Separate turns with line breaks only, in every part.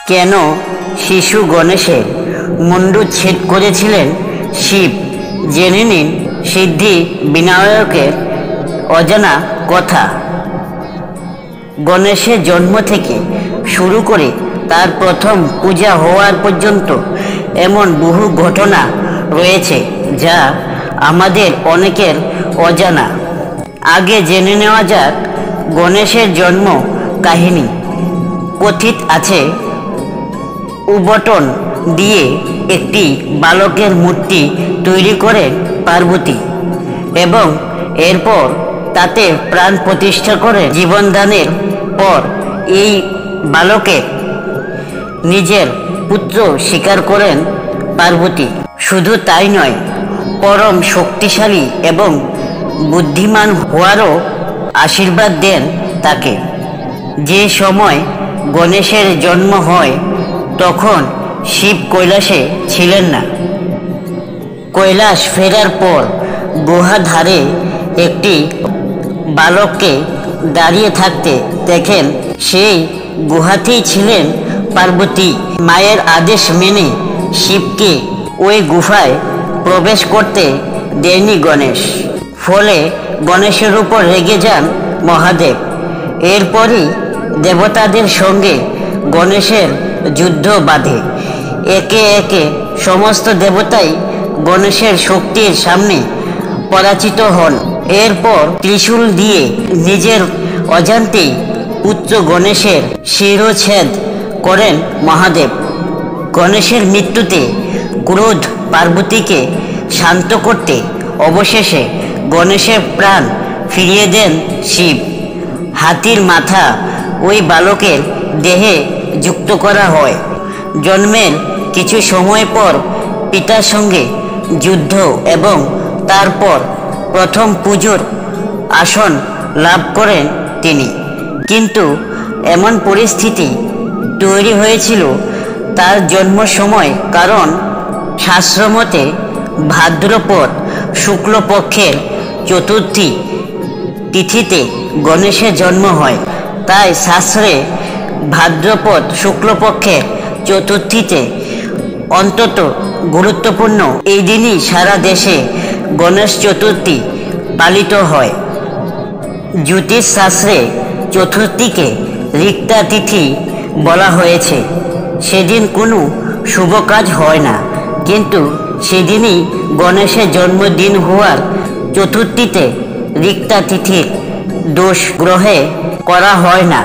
কেন শিশু গণেশের মুণ্ডচ্ছেদ করেছিলেন শিব, জেনে নিন সিদ্ধি বিনায়কের অজানা কথা। গণেশের জন্ম থেকে শুরু করে তার প্রথম পূজা হওয়ার পর্যন্ত এমন বহু ঘটনা রয়েছে যা আমাদের অনেকের অজানা। আগে জেনে নেওয়া যাক গণেশের জন্ম কাহিনী। কথিত আছে, উবটন দিয়ে একটি বালকের মূর্তি তৈরি করেন পার্বতী এবং এরপর তাতে প্রাণ প্রতিষ্ঠা করে জীবনদানের পর এই বালকের নিজের পুত্র স্বীকার করেন পার্বতী। শুধু তাই নয়, পরম শক্তিশালী এবং বুদ্ধিমান হওয়ারও আশীর্বাদ দেন তাকে। যে সময় গণেশের জন্ম হয় তখন শিব কৈলাসে ছিলেন না। কৈলাস ফেরার পর গুহা ধারে একটি বালককে দাঁড়িয়ে থাকতে দেখেন। সেই গুহাতেই ছিলেন পার্বতী। মায়ের আদেশ মেনে শিবকে ওই গুহায় প্রবেশ করতে দেয়নি গণেশ। ফলে গণেশের উপর রেগে যান মহাদেব। এরপরই দেবতাদের সঙ্গে গণেশের যুদ্ধ বাধে। একে একে সমস্ত দেবতাই গণেশের শক্তির সামনে পরাজিত হন। এরপর ত্রিশূল দিয়ে নিজের অজান্তেই পুত্র গণেশের শিরচ্ছেদ করেন মহাদেব। গণেশের মৃত্যুতে ক্রোধ পার্বতীকে শান্ত করতে অবশেষে গণেশের প্রাণ ফিরিয়ে দেন শিব। হাতির মাথা ওই বালকের দেহে যুক্ত করা হয়। জন্মের কিছু সময় পর পিতার সঙ্গে যুদ্ধ এবং তারপর প্রথম পুজোর আসন লাভ করেন তিনি। কিন্তু এমন পরিস্থিতি তৈরি হয়েছিল তার জন্ম সময়, কারণ শাস্ত্রমতে ভাদ্রপদ শুক্লপক্ষের চতুর্থী তিথিতে গণেশের জন্ম হয়। তাই শাস্ত্রে ভাদ্রপদ শুক্লপক্ষের চতুর্থীতে অত্যন্ত গুরুত্বপূর্ণ। এই দিনই সারা দেশে গণেশ চতুর্থী পালিত হয়। জ্যোতিষ শাস্ত্রে চতুর্থীকে রিক্তা তিথি বলা হয়েছে। সেদিন কোনো শুভ কাজ হয় না, কিন্তু সেদিনই গণেশের জন্মদিন হওয়ার চতুর্থীতে রিক্তা তিথির দোষ গ্রহে করা হয় না।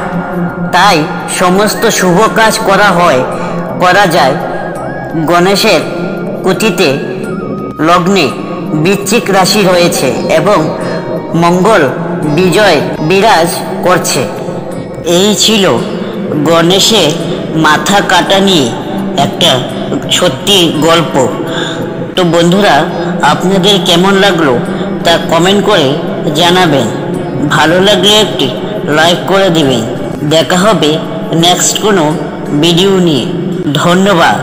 তাই সমস্ত শুভ কাজ করা যায়। গণেশের কুতিতে লগ্নে বৃশ্চিক রাশি রয়েছে এবং মঙ্গল বিজয় বিরাজ করছে। এই ছিল গণেশের মাথা কাটা নিয়ে একটা সত্যি গল্প। তো বন্ধুরা, আপনাদের কেমন লাগলো তা কমেন্ট করে জানাবেন। ভালো লাগলে একটি লাইক করে দিবেন। দেখা হবে নেক্সট কোনো ভিডিও নিয়ে। ধন্যবাদ।